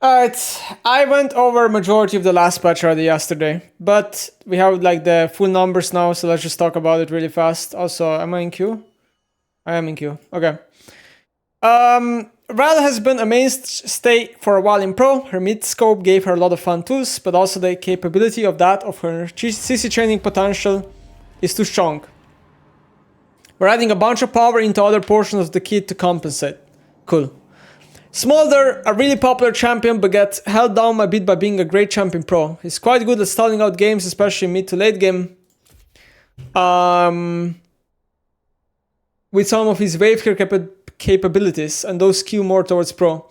Alright, I went over majority of the last patch already yesterday, but we have like the full numbers now, so let's just talk about it really fast. Also, am I in queue? I am in queue. Okay. Ral has been a mainstay for a while in Pro. Her mid scope gave her a lot of fun tools, but also the capability of that of her CC training potential is too strong. We're adding a bunch of power into other portions of the kit to compensate. Cool. Smolder, a really popular champion, but gets held down a bit by being a great champion pro. He's quite good at stalling out games, especially mid to late game. With some of his wave clear capabilities, and those skew more towards pro.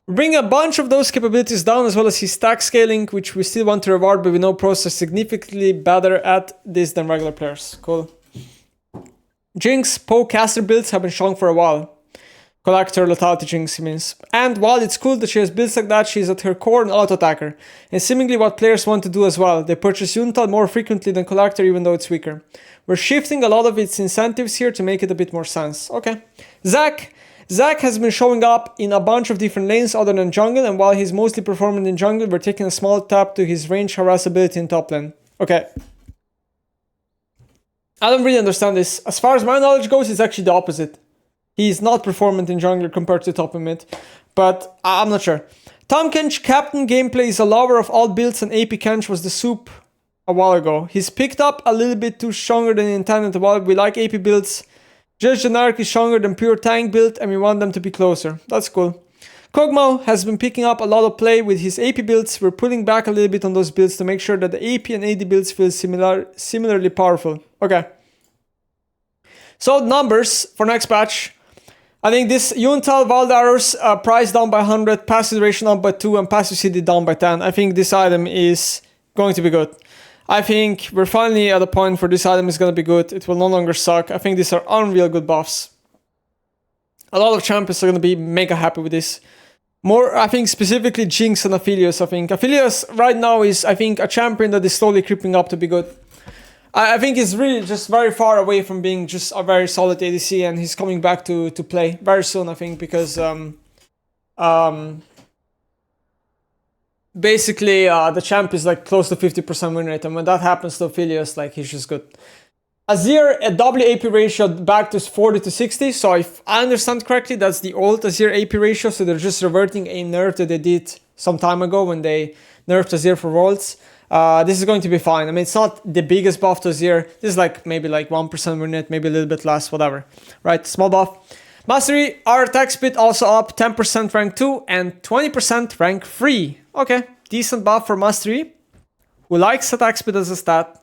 Bring a bunch of those capabilities down, as well as his stack scaling, which we still want to reward, but we know pros are significantly better at this than regular players. Cool. Jinx, Poe caster builds have been strong for a while. Collector lethality Jinx means. And while it's cool that she has builds like that, she's at her core an auto-attacker. And seemingly what players want to do as well. They purchase Yuntal more frequently than Collector even though it's weaker. We're shifting a lot of its incentives here to make it a bit more sense. Okay. Zac has been showing up in a bunch of different lanes other than jungle, and while he's mostly performing in jungle, we're taking a small tap to his range harass ability in top lane. Okay. I don't really understand this. As far as my knowledge goes, it's actually the opposite. He's not performant in jungle compared to top and mid, but I'm not sure. Tom Kench Captain gameplay is a lover of all builds, and AP Kench was the soup a while ago. He's picked up a little bit too stronger than intended. While we like AP builds, just generically stronger than pure tank build, and we want them to be closer. That's cool. Kog'Maw has been picking up a lot of play with his AP builds. We're pulling back a little bit on those builds to make sure that the AP and AD builds feel similarly powerful. Okay. So numbers for next patch. I think this Yuntal Valdarus price down by 100, passive duration up by 2, and passive CD down by 10. I think this item is going to be good. I think we're finally at a point where this item is going to be good. It will no longer suck. I think these are unreal good buffs. A lot of champions are going to be mega happy with this. More, I think, specifically Jinx and Aphelios. I think Aphelios right now is, I think, a champion that is slowly creeping up to be good. I think he's really just very far away from being just a very solid ADC, and he's coming back to play very soon, I think, because basically the champ is like close to 50% win rate, and when that happens to Aphelios, like, he's just good. Azir, a WAP ratio back to 40 to 60, so if I understand correctly, that's the old Azir AP ratio, so they're just reverting a nerf that they did some time ago when they nerfed Azir for Worlds. This is going to be fine. I mean, it's not the biggest buff to Azir. This is like maybe like 1% win rate, maybe a little bit less, whatever. Right, small buff. Mastery, our attack speed also up 10% rank 2 and 20% rank 3. Okay, decent buff for Mastery. Who likes attack speed as a stat.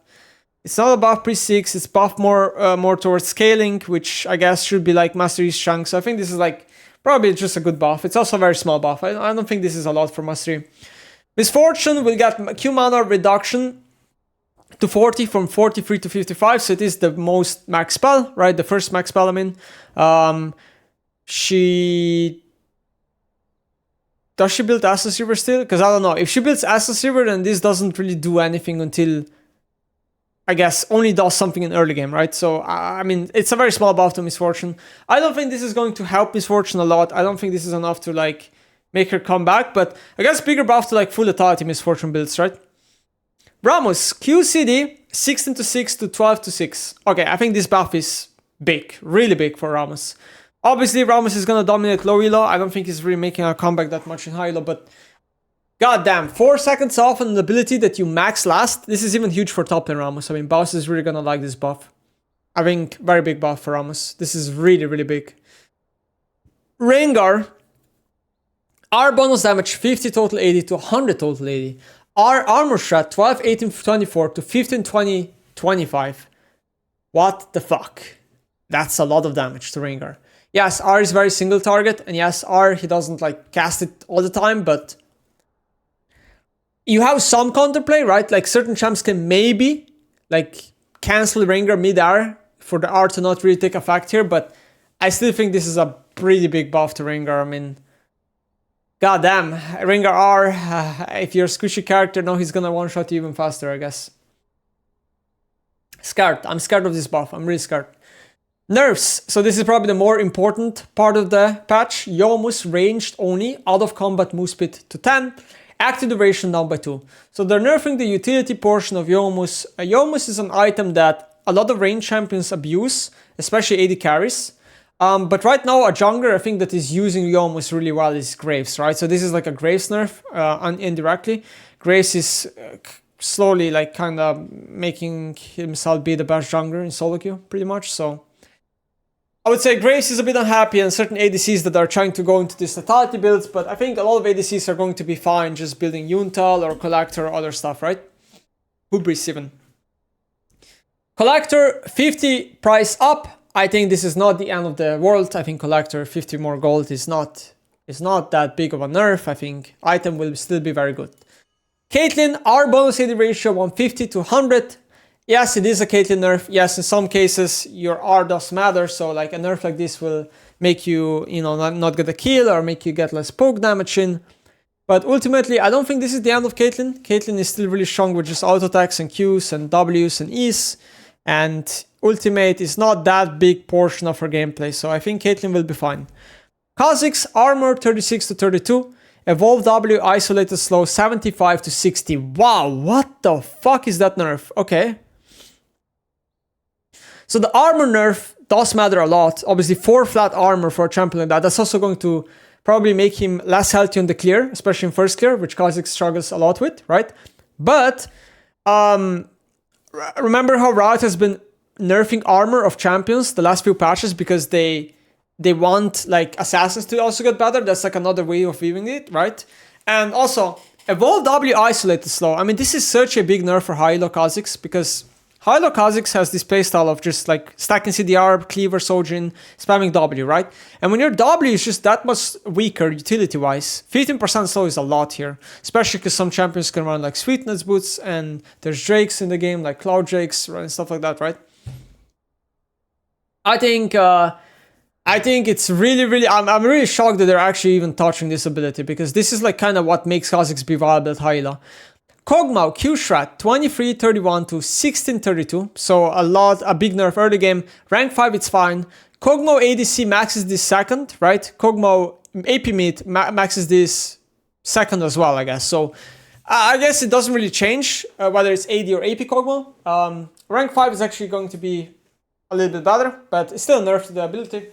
It's not a buff pre-6, it's buff more towards scaling, which I guess should be like Mastery's chunk. So I think this is like probably just a good buff. It's also a very small buff. I don't think this is a lot for Mastery. Misfortune will get Q mana reduction to 40 from 43 to 55, so it is the most max spell, right? The first max spell, I mean. Does she build Assa's River still? Because I don't know. If she builds Assa's River, then this doesn't really do anything until, I guess, only does something in early game, right? So, I mean, it's a very small buff to Misfortune. I don't think this is going to help Misfortune a lot. I don't think this is enough to, like, make her come back, but I guess bigger buff to like full lethality Misfortune builds, right? Ramos, QCD, 16 to 6 to 12 to 6. Okay, I think this buff is big, really big for Ramos. Obviously, Ramos is gonna dominate low elo. I don't think he's really making a comeback that much in high elo, but goddamn, 4 seconds off on an ability that you max last. This is even huge for top lane Ramos. I mean, Boss is really gonna like this buff. I think very big buff for Ramos. This is really, really big. Rengar, our bonus damage 50 total 80 to 100 total 80. Our armor strat 12, 18, 24 to 15, 20, 25. What the fuck? That's a lot of damage to Rengar. Yes, R is very single target, and yes, R, he doesn't like cast it all the time, but you have some counterplay, right? Like certain champs can maybe like cancel Rengar mid-R for the R to not really take effect here, but I still think this is a pretty big buff to Rengar. I mean, goddamn, Rengar R, if you're a squishy character, now he's gonna one-shot you even faster, I guess. Scared. I'm scared of this buff. I'm really scared. Nerfs. So this is probably the more important part of the patch. Yomu's ranged only, out of combat move speed to 10, active duration down by 2. So they're nerfing the utility portion of Yomu's. Yomu's is an item that a lot of range champions abuse, especially AD carries. But right now, a jungler I think that is using Yomu's really well is Graves, right? So this is like a Graves nerf indirectly. Graves is slowly like kind of making himself be the best jungler in solo queue, pretty much. So I would say Graves is a bit unhappy and certain ADCs that are trying to go into these lethality builds, but I think a lot of ADCs are going to be fine just building Yuntal or Collector or other stuff, right? Hubris even. Collector, 50 price up. I think this is not the end of the world. I think Collector, 50 more gold is not that big of a nerf. I think item will still be very good. Caitlyn, our bonus AD ratio 150 to 100. Yes, it is a Caitlyn nerf. Yes, in some cases your R does matter. So like a nerf like this will make you, not get a kill or make you get less poke damage in. But ultimately, I don't think this is the end of Caitlyn. Caitlyn is still really strong with just auto attacks and Qs and Ws and Es. And ultimate is not that big portion of her gameplay. So I think Caitlyn will be fine. Kha'Zix, armor 36 to 32. Evolve W, isolated slow 75 to 60. Wow, what the fuck is that nerf? Okay. So the armor nerf does matter a lot. Obviously 4 flat armor for a champion like that. That's also going to probably make him less healthy on the clear, especially in first clear, which Kha'Zix struggles a lot with, right? But remember how Riot has been nerfing armor of champions the last few patches because they want like assassins to also get better. That's like another way of viewing it, right? And also Evolve W isolated slow. I mean, this is such a big nerf for high-elo Kha'Zix because high-elo Kha'Zix has this playstyle of just like stacking CDR, Cleaver, Sojin, spamming W, right? And when your W is just that much weaker utility-wise, 15% slow is a lot here. Especially because some champions can run like Sweetness Boots and there's Drakes in the game, like Cloud Drakes and stuff like that, right? I think it's really, I'm really shocked that they're actually even touching this ability because this is like kind of what makes Kha'Zix be viable at high-elo. Kog'Maw, Q-Shrat, 2331 to 1632. So a big nerf early game. Rank 5, it's fine. Kog'Maw ADC maxes this second, right? Kog'Maw AP mid maxes this second as well, I guess. So I guess it doesn't really change whether it's AD or AP Kog'Maw. Rank 5 is actually going to be a little bit better, but it's still a nerf to the ability.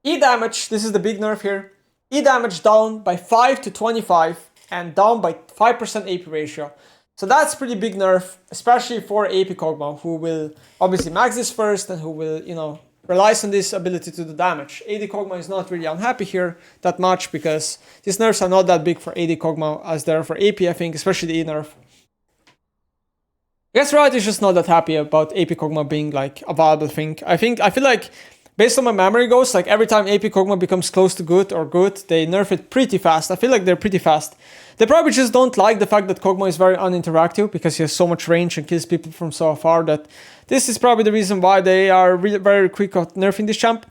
E damage, this is the big nerf here. E damage down by 5 to 25 and down by 5% AP ratio. So that's pretty big nerf, especially for AP Kog'Maw, who will obviously max this first and who will, relies on this ability to do damage. AD Kog'Maw is not really unhappy here that much because these nerfs are not that big for AD Kog'Maw as they are for AP, I think, especially the E nerf. I guess Riot is just not that happy about AP Kog'Maw being like a viable thing. I feel like based on my memory goes, like every time AP Kog'Maw becomes close to good, they nerf it pretty fast. I feel like they're pretty fast. They probably just don't like the fact that Kog'Maw is very uninteractive because he has so much range and kills people from so far that this is probably the reason why they are really very quick at nerfing this champ.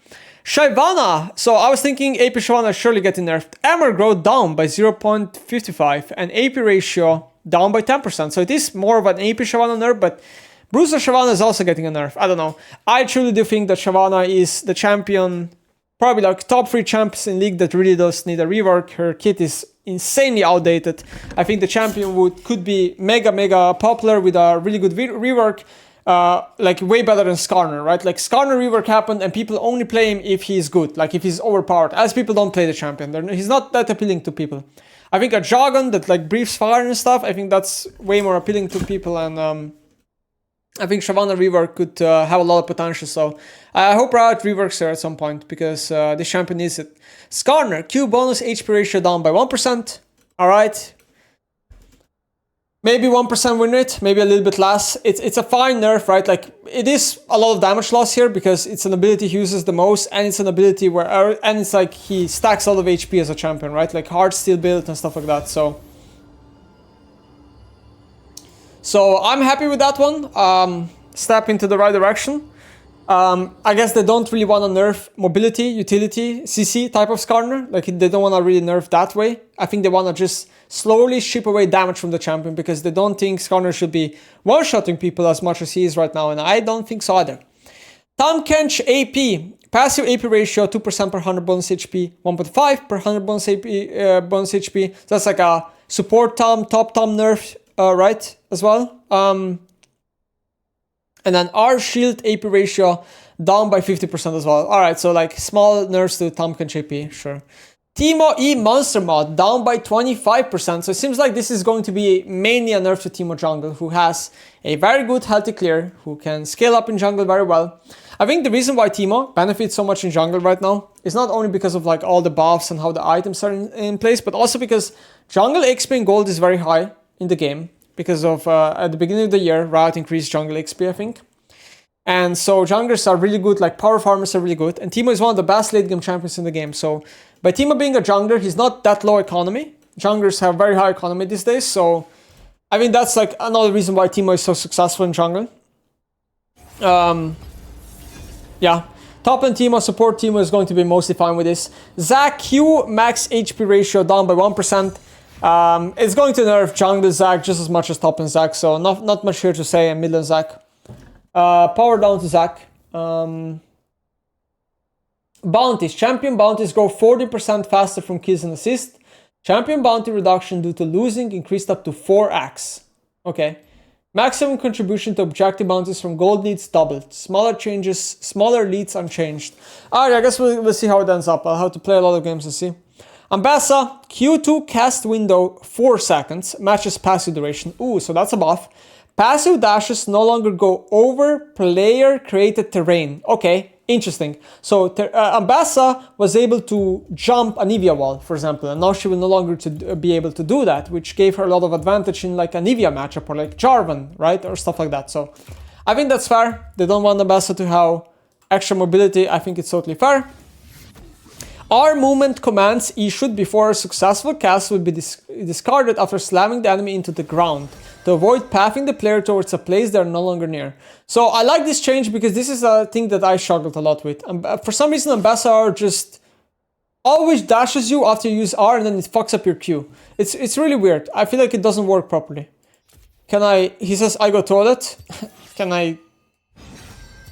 Shyvana. So I was thinking AP Shyvana is surely getting nerfed. Armor growth down by 0.55 and AP ratio down by 10%. So it is more of an AP Shyvana nerf, but Bruiser Shyvana is also getting a nerf. I don't know. I truly do think that Shyvana is the champion, probably like top 3 champs in League that really does need a rework. Her kit is insanely outdated. I think the champion could be mega popular with a really good rework, like way better than Skarner, right? Like Skarner rework happened and people only play him if he's good, like if he's overpowered, as people don't play the champion. He's not that appealing to people. I think a Jargon that like breathes fire and stuff, I think that's way more appealing to people, and I think Shyvana rework could have a lot of potential, so I hope Riot reworks her at some point because this champion needs it. Skarner, Q bonus HP ratio down by 1%. Alright. Maybe 1% win rate, maybe a little bit less. It's a fine nerf, right? Like, it is a lot of damage loss here because it's an ability he uses the most, and it's an ability and it's like he stacks a lot of HP as a champion, right? Like hard steel build and stuff like that, so I'm happy with that one. Step into the right direction. I guess they don't really want to nerf mobility, utility, CC type of Skarner. Like, they don't want to really nerf that way. I think they want to just slowly strip away damage from the champion because they don't think Skarner should be one-shotting people as much as he is right now, and I don't think so either. Tahm Kench AP. Passive AP ratio 2% per 100 bonus HP, 1.5 per 100 bonus bonus HP. So that's like a support Tahm, top Tahm nerf, right, as well. And then our shield AP ratio down by 50% as well. Alright, so like small nerfs to Tahm Kench AP, sure. Teemo E Monster Mod down by 25%. So it seems like this is going to be mainly a nerf to Teemo Jungle, who has a very good healthy clear, who can scale up in jungle very well. I think the reason why Teemo benefits so much in jungle right now is not only because of like all the buffs and how the items are in place, but also because jungle XP and gold is very high in the game because of at the beginning of the year, Riot increased jungle XP, I think. And so junglers are really good, like power farmers are really good, and Teemo is one of the best late game champions in the game. So by Teemo being a jungler, he's not that low economy. Junglers have very high economy these days, so I mean that's like another reason why Teemo is so successful in jungle. Yeah, top lane Teemo, support Teemo is going to be mostly fine with this. Zac Q max HP ratio down by 1%. It's going to nerf jungle Zac just as much as top lane Zac, so not much here to say, and mid lane Zac. Power down to Zac. Bounties. Champion bounties grow 40% faster from kills and assists. Champion bounty reduction due to losing increased up to 4x. Okay. Maximum contribution to objective bounties from gold leads doubled. Smaller changes, smaller leads unchanged. Alright, I guess we'll see how it ends up. I'll have to play a lot of games and see. Ambessa, Q2 cast window 4 seconds, matches passive duration. Ooh, so that's a buff. Passive dashes no longer go over player created terrain. Okay, interesting. So Ambessa was able to jump a Nivea wall, for example, and now she will no longer be able to do that, which gave her a lot of advantage in like a Nivea matchup or like Jarvan, right, or stuff like that. So I think that's fair. They don't want Ambessa to have extra mobility. I think it's totally fair. Our movement commands issued before a successful cast will be discarded after slamming the enemy into the ground to avoid pathing the player towards a place they are no longer near. So I like this change because this is a thing that I struggled a lot with. For some reason, Ambessa just always dashes you after you use R and then it fucks up your Q. It's really weird. I feel like it doesn't work properly. He says, I go toilet. Can I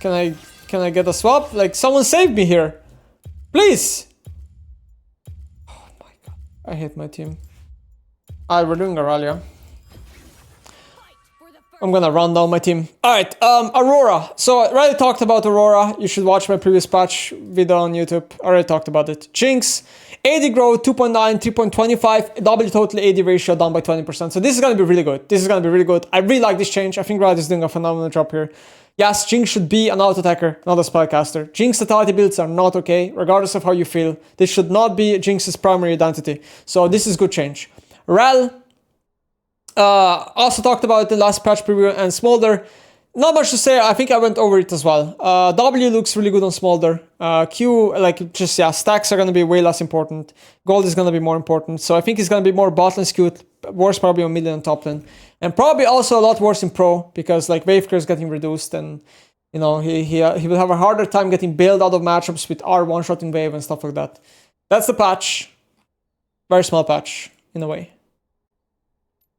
get a swap? Like, someone save me here. Please. I hate my team. Alright, we're doing Aurora. I'm gonna run down my team. Alright, Aurora. So I already talked about Aurora. You should watch my previous patch video on YouTube. I already talked about it. Jinx, AD growth 2.9, 3.25, W total AD ratio down by 20%. So this is gonna be really good. This is gonna be really good. I really like this change. I think Riot is doing a phenomenal job here. Yes, Jinx should be an auto-attacker, not a spellcaster. Jinx totality builds are not okay, regardless of how you feel. This should not be Jinx's primary identity. So this is good change. Rel, also talked about it in the last patch preview, and Smolder, not much to say. I think I went over it as well. W looks really good on Smolder. Q, like, just, yeah, stacks are going to be way less important. Gold is going to be more important. So I think it's going to be more bot lane skewed, worse probably on mid lane and top lane. And probably also a lot worse in pro, because like Waveclear is getting reduced, and you know he will have a harder time getting bailed out of matchups with R one-shotting wave and stuff like that. That's the patch. Very small patch in a way.